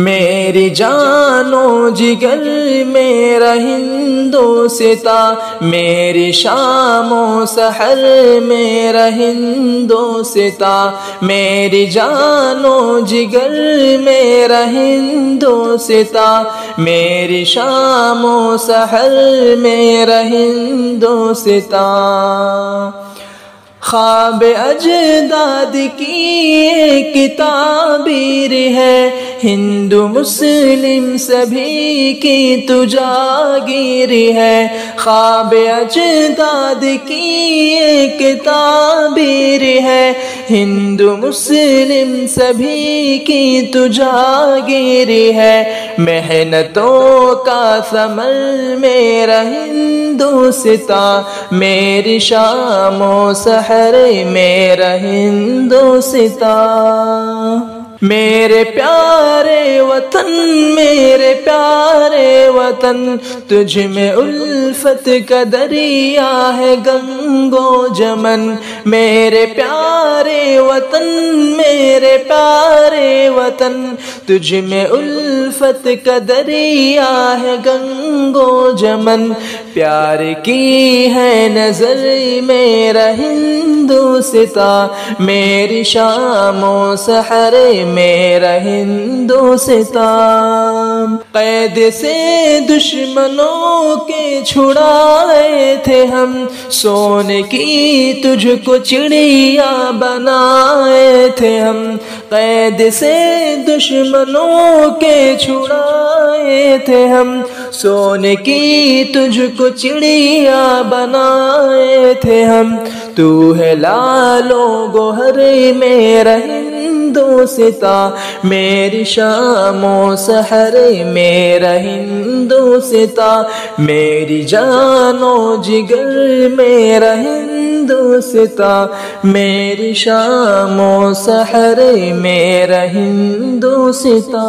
میری جانو جگر میرا ہندوستا، میری شام و سحر میرا ہندوستا، میری جانو جگر میرا ہندوستا، میری شام و سحر میرا ہندوستا۔ خواب اجداد کی ایک تعبیر ہے، ہندو مسلم سبھی کی تو جاگیر ہے۔ خواب اجداد کی ایک تعبیر ہے، ہندو مسلم سبھی کی تو جاگیر ہے۔ محنتوں کا ثمر میرا ہندوستا، میری شام و سحر میرا ہندوستا۔ میرے پیارے وطن، میرے پیارے وطن، تجھ میں الفت کا دریا ہے گنگ و جمن۔ میرے پیارے وطن، میرے پیارے وطن، تجھ میں الفت کا دریا ہے گنگ و جمن۔ پیار کی ہے نظر میرا ہندوستا، میری شام و سحر میرا ہندوستا۔ قید سے دشمنوں کے چھڑائے تھے ہم، سونے کی تجھ کو چڑیا بنائے تھے ہم۔ قید سے دشمنوں کے چھڑائے تھے ہم، سونے کی تجھ کو چڑیا بنائے تھے ہم۔ تو ہے لال و گوہر میرا ہندوستا، میری شام و سحر میرا ہندوستا، میری جان و جگر میرا ہندوستا، میری شام و سحر میرا ہندوستا۔